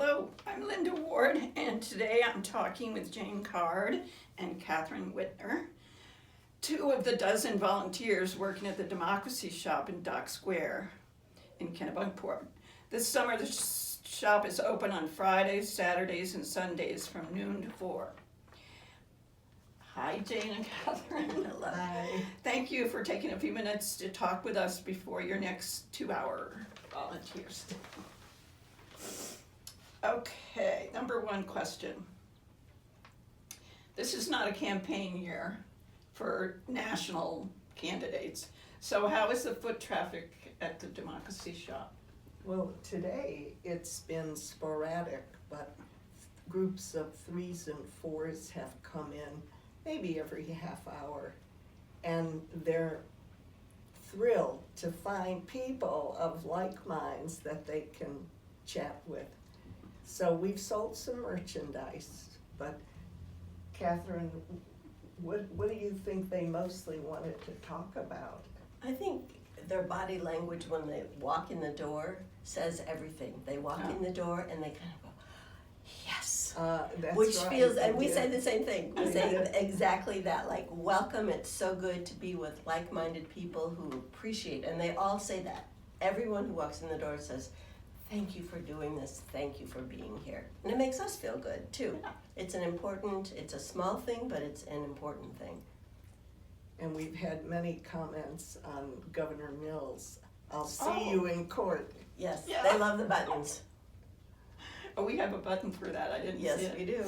Hello, I'm Linda Ward, and today I'm talking with Jane Card and Catherine Whitner, two of the dozen volunteers working at the Democracy Shop in Dock Square in Kennebunkport. This summer, the shop is open on Fridays, Saturdays, and Sundays from noon to 4. Hi, Jane and Catherine. Hello. Hi. Thank you for taking a few minutes to talk with us before your next 2-hour volunteers. Okay, number one question. This is not a campaign year for national candidates. So how is the foot traffic at the Democracy Shop? Well, today it's been sporadic, but groups of 3s and 4s have come in maybe every half hour. And they're thrilled to find people of like minds that they can chat with. So we've sold some merchandise, but Catherine, what do you think they mostly wanted to talk about? I think their body language when they walk in the door says everything. They walk in the door and they kind of go, yes. That's Which right, feels, they and we do. say the same thing. We say exactly that, like, welcome, it's so good to be with like-minded people who appreciate, and they all say that. Everyone who walks in the door says, thank you for doing this, thank you for being here. And it makes us feel good, too. It's a small thing, but it's an important thing. And we've had many comments on Governor Mills. I'll see you in court. Yes, Yeah. they love the buttons. Oh, we have a button for that, I didn't see Yes, it. we do.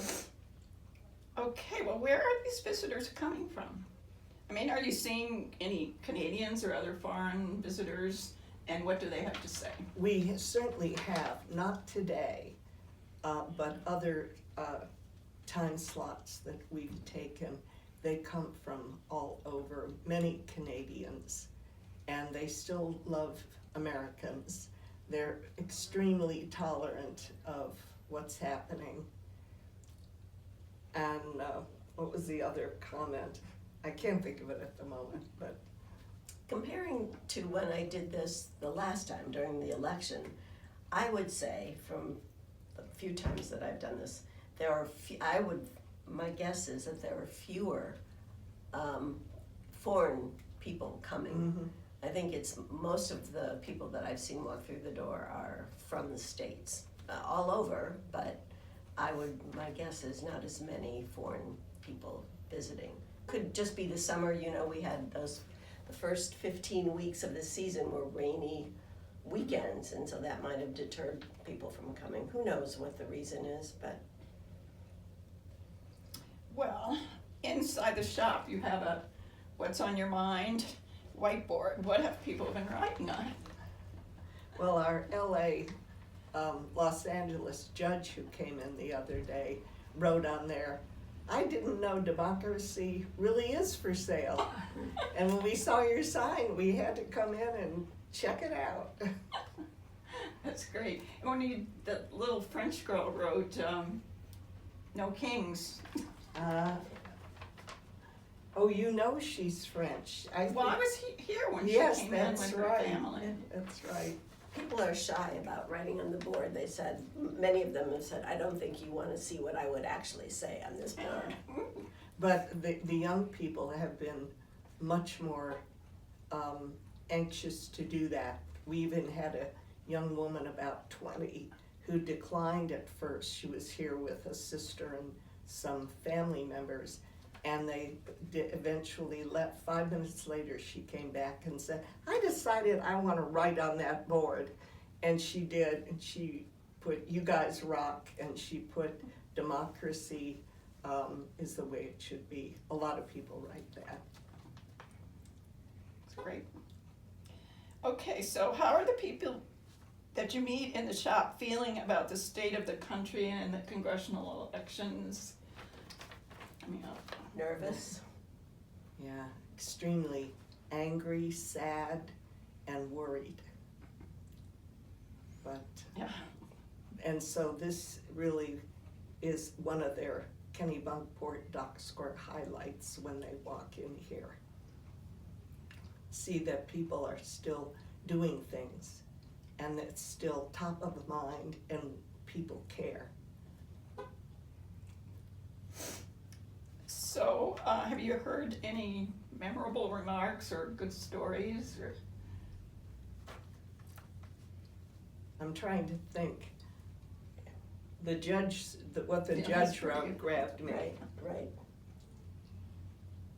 Okay, well, where are these visitors coming from? I mean, are you seeing any Canadians or other foreign visitors, and what do they have to say? We certainly have, not today, but other time slots that we've taken. They come from all over, many Canadians, and they still love Americans. They're extremely tolerant of what's happening. And what was the other comment? I can't think of it at the moment, but Comparing to when I did this the last time during the election, I would say from the few times that I've done this, my guess is that there are fewer foreign people coming. I think it's most of the people that I've seen walk through the door are from the States, all over, but my guess is not as many foreign people visiting. Could just be the summer, we had the first 15 weeks of the season were rainy weekends, and so that might have deterred people from coming. Who knows what the reason is, but. Well, inside the shop you have a what's on your mind whiteboard. What have people been writing on it? well, our Los Angeles judge who came in the other day wrote on there, I didn't know democracy really is for sale. And when we saw your sign, we had to come in and check it out. That's great. And the little French girl wrote, no kings. Oh, she's French. I was here when Yes, she came in that's with her right. family. That's right. People are shy about writing on the board. They said, many of them have said, I don't think you want to see what I would actually say on this board. But the young people have been much more anxious to do that. We even had a young woman about 20 who declined at first. She was here with a sister and some family members, and they eventually left. 5 minutes later, she came back and said, I decided I want to write on that board. And she did, and she put, you guys rock, and she put democracy is the way it should be. A lot of people write that. It's great. Okay, so how are the people that you meet in the shop feeling about the state of the country and the congressional elections? Nervous. Yeah, extremely angry, sad, and worried. But, Yeah. and so this really is one of their Kennebunkport Dock Square highlights when they walk in here. See that people are still doing things, and it's still top of mind, and people care. So, have you heard any memorable remarks or good stories? Or I'm trying to think. What the Yeah, judge that's pretty wrote grabbed me. Right.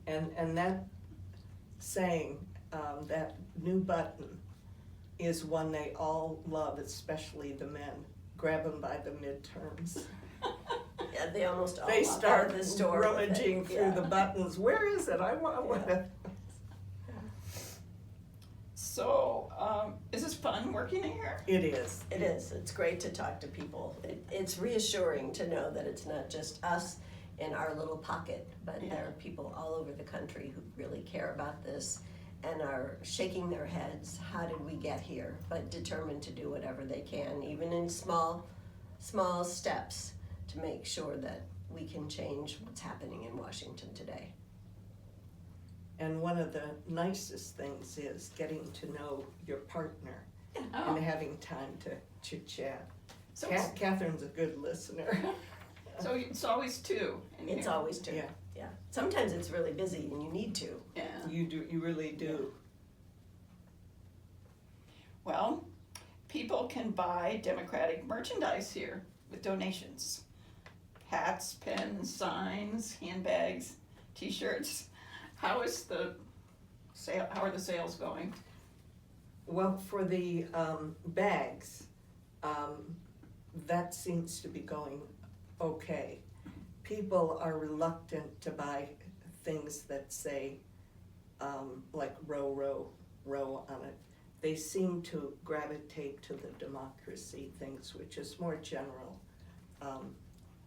And that saying, that new button is one they all love, especially the men. Grab them by the midterms. Yeah, they almost all They walk out start of the store with it. rummaging through Yeah. the buttons. Where is it? I want one. Yeah. so, is this fun working in here? It is. It is. It's great to talk to people. It's reassuring to know that it's not just us in our little pocket, but Yeah. there are people all over the country who really care about this and are shaking their heads, how did we get here? But determined to do whatever they can, even in small steps, to make sure that we can change what's happening in Washington today. And one of the nicest things is getting to know your partner Oh, and having time to chit chat. so, Catherine's a good listener. so it's always two in It's here. always true. Yeah. Yeah. Sometimes it's really busy and you need to. Yeah. You really do. Well, people can buy Democratic merchandise here with donations. Hats, pens, signs, handbags, t-shirts. How are the sales going? Well, for the bags, that seems to be going okay. People are reluctant to buy things that say, like row on it. They seem to gravitate to the democracy things, which is more general.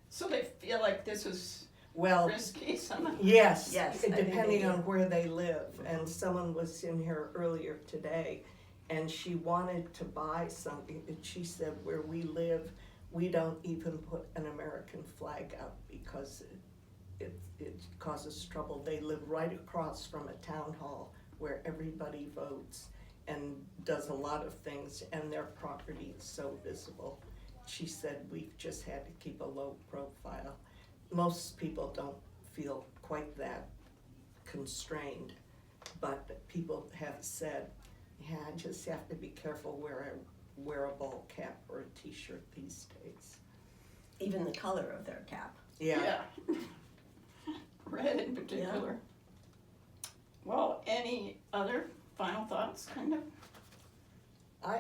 So they feel like this is Well, risky somehow? yes, Yes, I think they depending do. on where they live. And someone was in here earlier today, and she wanted to buy something, and she said, where we live, we don't even put an American flag out because it causes trouble. They live right across from a town hall where everybody votes and does a lot of things, and their property is so visible. She said, we've just had to keep a low profile. Most people don't feel quite that constrained, but people have said, yeah, I just have to be careful where I wear a ball cap or a t-shirt these days. Even the color of their cap. Yeah. Red in particular. Well, any other final thoughts, kind of?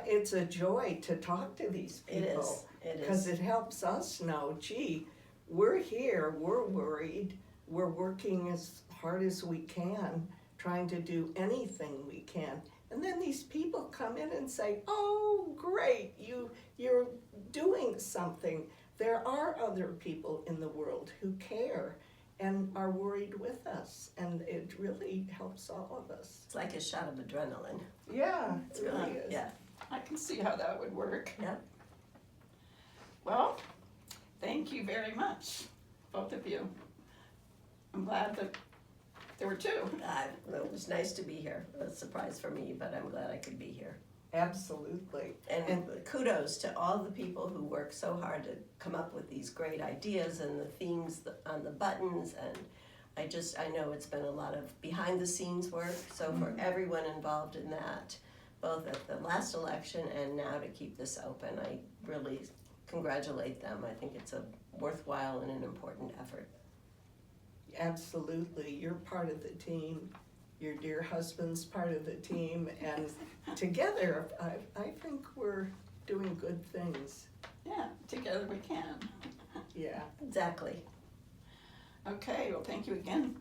It's a joy to talk to these It people. is. It Because is. it helps us know, gee, we're here, we're worried, we're working as hard as we can, trying to do anything we can. And then these people come in and say, oh, great, you're doing something. There are other people in the world who care and are worried with us, and it really helps all of us. It's like a shot of adrenaline. Yeah, It's it really fun. is. Yeah. I can see how that would work. Yep. Well, thank you very much, both of you. I'm glad that there were two. It was nice to be here. It was a surprise for me, but I'm glad I could be here. Absolutely. And kudos to all the people who work so hard to come up with these great ideas and the themes on the buttons. And I know it's been a lot of behind the scenes work. So for everyone involved in that, both at the last election and now to keep this open, I really congratulate them. I think it's a worthwhile and an important effort. Absolutely, you're part of the team, your dear husband's part of the team, and together, I think we're doing good things. Yeah, together we can. Yeah. Exactly. Okay, well, thank you again.